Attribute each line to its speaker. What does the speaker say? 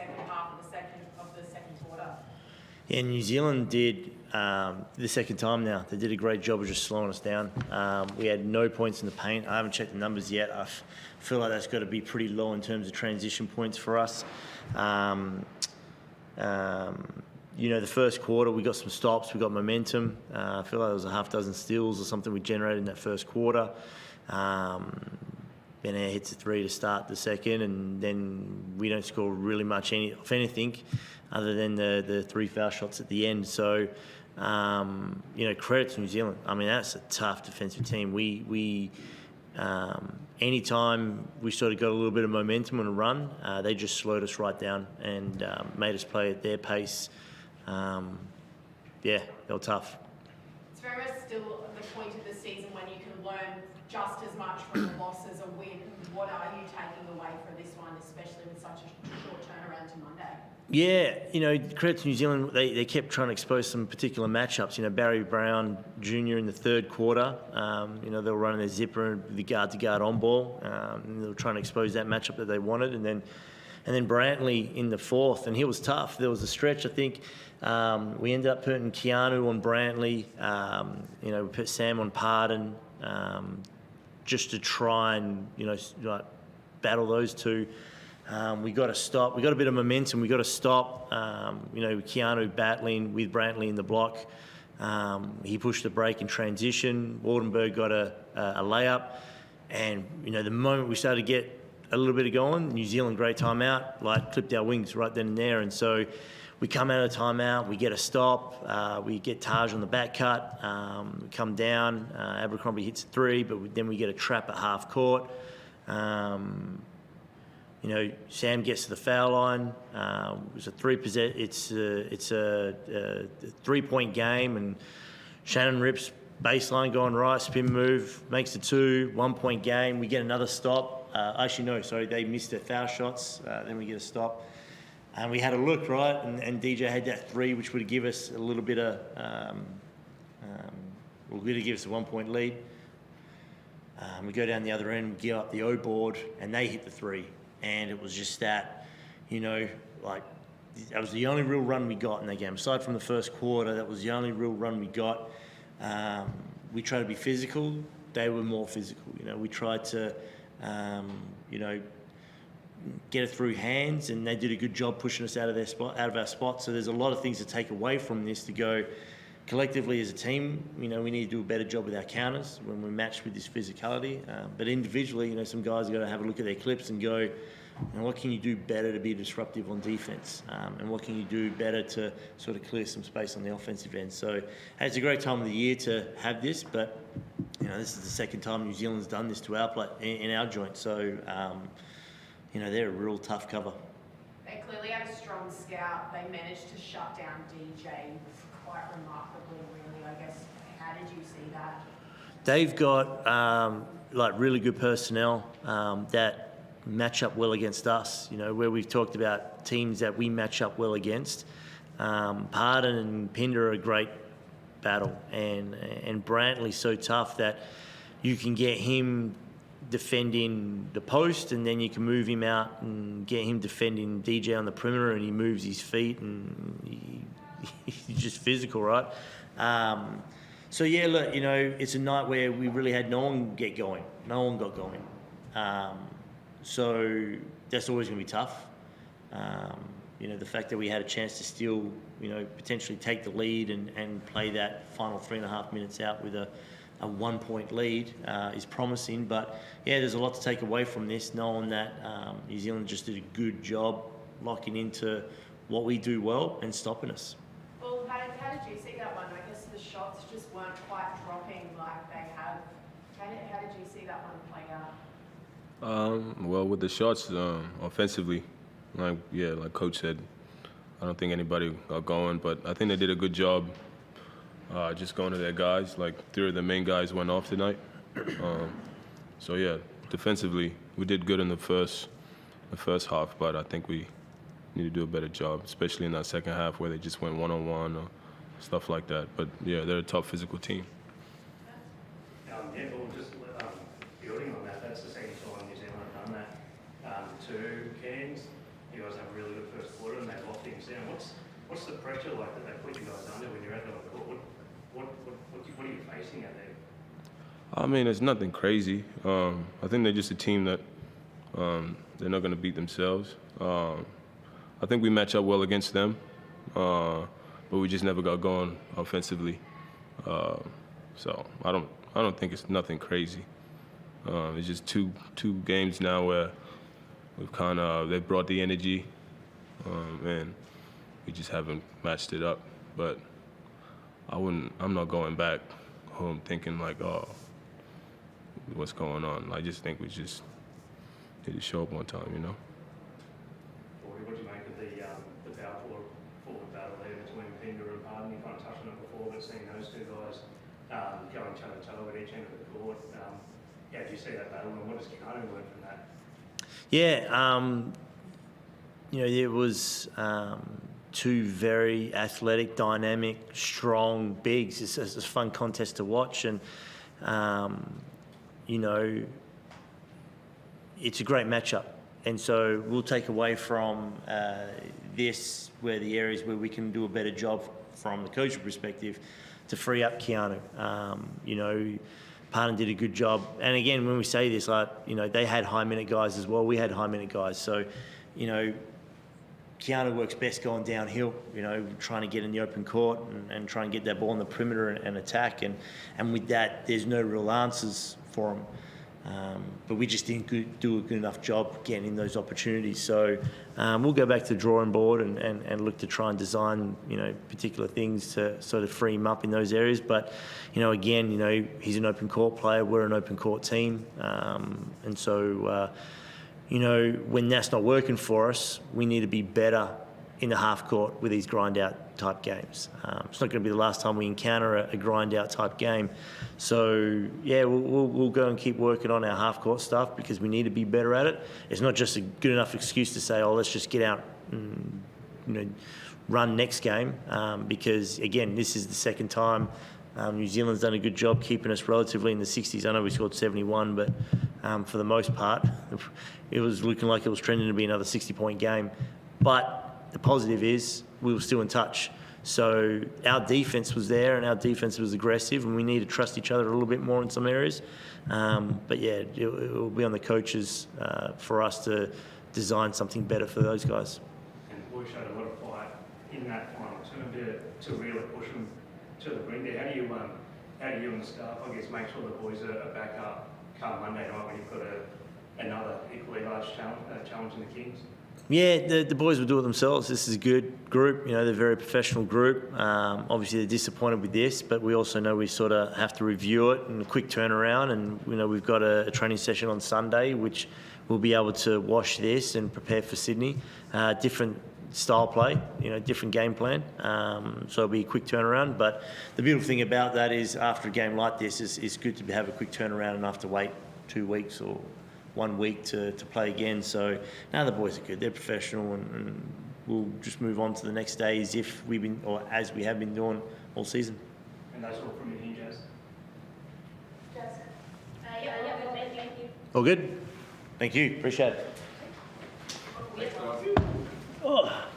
Speaker 1: second half of the second quarter?
Speaker 2: Yeah, New Zealand did the second time now. They did a great job of just slowing us down. We had no points in the paint. I haven't checked the numbers yet. I feel like that's got to be pretty low in terms of transition points for us. The first quarter, we got some stops, we got momentum. I feel like there was a half dozen steals or something we generated in that first quarter. Ben Air hits a three to start the second, and then we don't score really much of anything other than the three foul shots at the end. So, credit to New Zealand. I mean, that's a tough defensive team. We anytime we sort of got a little bit of momentum on a run, they just slowed us right down and made us play at their pace. They were tough.
Speaker 1: It's very much still the point of the season when you can learn just as much from the loss as a win. What are you taking away from this one, especially with such a short turnaround to Monday?
Speaker 2: Yeah, credit to New Zealand. They kept trying to expose some particular matchups. Barry Brown Jr. in the third quarter, they were running their zipper and the guard-to-guard on ball. And they were trying to expose that matchup that they wanted. And then Brantley in the fourth, and he was tough. There was a stretch, I think. We ended up putting Keanu on Brantley. We put Sam on Pardon, just to try and battle those two. We got to stop. We got a bit of momentum. We got to stop. Keanu battling with Brantley in the block. He pushed the break in transition. Wardenberg got a layup, and the moment we started to get a little bit of going, New Zealand great timeout, clipped our wings right then and there, and so we come out of the timeout, we get a stop, we get Taj on the back cut, we come down, Abercrombie hits a three, but then we get a trap at half court. Sam gets to the foul line. It's a 3-point game, and Shannon rips baseline going right, spin move, makes the 2, 1-point game. We get another stop. They missed their foul shots. Then we get a stop. And we had a look, right, and DJ had that 3, which would give us a little bit of, give us a 1-point lead. We go down the other end, we get up the O board, and they hit the 3. And it was just that, that was the only real run we got in that game. Aside from the first quarter, that was the only real run we got. We tried to be physical. They were more physical. We tried to, get it through hands, and they did a good job pushing us out of our spot. So there's a lot of things to take away from this to go collectively as a team. We need to do a better job with our counters when we're matched with this physicality. But individually, some guys have got to have a look at their clips and go, what can you do better to be disruptive on defense? And what can you do better to sort of clear some space on the offensive end? So it's a great time of the year to have this, but this is the second time New Zealand's done this to our in our joint. So they're a real tough cover.
Speaker 1: They clearly have a strong scout. They managed to shut down DJ quite remarkably, really. I guess, how did you see that?
Speaker 2: They've got really good personnel that match up well against us. Where we've talked about teams that we match up well against. Pardon and Pinder are a great battle, and Brantley's so tough that you can get him defending the post, and then you can move him out and get him defending DJ on the perimeter, and he moves his feet, and he's just physical, right? It's a night where we really had no one get going. No one got going. So that's always going to be tough. The fact that we had a chance to still, potentially take the lead and play that final 3.5 minutes out with a 1-point lead is promising. But, there's a lot to take away from this, knowing that New Zealand just did a good job locking into what we do well and stopping us.
Speaker 1: Well, how did you see that one? I guess the shots just weren't quite dropping like they have. How did you see that one play out?
Speaker 3: With the shots, offensively, like Coach said, I don't think anybody got going, but I think they did a good job just going to their guys. 3 of the main guys went off tonight. Defensively, we did good in the first half, but I think we need to do a better job, especially in that second half where they just went one-on-one or stuff like that. But, they're a tough physical team.
Speaker 4: Just building on that, that's the second time New Zealand have done that to Cairns. You guys have a really good first quarter. down. What's the pressure like that they put you guys under when you're out there on the court? What are you facing out there?
Speaker 3: I mean, it's nothing crazy. I think they're just a team that they're not going to beat themselves. I think we match up well against them, but we just never got going offensively. So I don't think it's nothing crazy. It's just two games now where they've brought the energy, and we just haven't matched it up. But I'm not going back home thinking like, oh, what's going on? I just think we just need to show up one time, you know.
Speaker 4: What do you make of the power forward battle there between Finger and Harden? You kind of touched on it before, but seeing those two guys going toe to toe at each end of the court, how do you see that battle, and what does Keanu learn from that?
Speaker 2: Yeah, it was two very athletic, dynamic, strong bigs. It's a fun contest to watch, and it's a great matchup. And so we'll take away from this where the areas where we can do a better job from the coaching perspective to free up Keanu. Parton did a good job. And again, when we say this, they had high-minute guys as well. We had high-minute guys. So, Keanu works best going downhill, trying to get in the open court and try and get that ball on the perimeter and attack. And with that, there's no real answers for him. But we just didn't do a good enough job getting in those opportunities. So we'll go back to the drawing board and look to try and design, particular things to sort of free him up in those areas. But, again, he's an open court player. We're an open court team. And so, when that's not working for us, we need to be better in the half court with these grind-out type games. It's not going to be the last time we encounter a grind-out type game. So, yeah, we'll go and keep working on our half court stuff because we need to be better at it. It's not just a good enough excuse to say, oh, let's just get out and, run next game because, again, this is the second time New Zealand's done a good job keeping us relatively in the 60s. I know we scored 71, but for the most part, it was looking like it was trending to be another 60-point game. But the positive is we were still in touch. So our defence was there and our defence was aggressive and we need to trust each other a little bit more in some areas. But yeah, it will be on the coaches for us to design something better for those guys.
Speaker 4: And the boys showed a lot of fight in that final term to really push them to the brink there. How do you and the staff, I guess, make sure the boys are back up come Monday night when you've got another equally large challenge in the Kings?
Speaker 2: Yeah, the boys will do it themselves. This is a good group. They're a very professional group. Obviously, they're disappointed with this, but we also know we sort of have to review it and a quick turnaround. And, we've got a training session on Sunday, which we'll be able to wash this and prepare for Sydney. Different style play, different game plan. So it'll be a quick turnaround. But the beautiful thing about that is after a game like this, it's good to have a quick turnaround and have to wait 2 weeks or 1 week to play again. So now the boys are good. They're professional, and we'll just move on to the next day as we have been doing all season.
Speaker 4: And that's all from you, Jazz.
Speaker 5: Thank you.
Speaker 2: All good? Thank you. Appreciate it. Oh.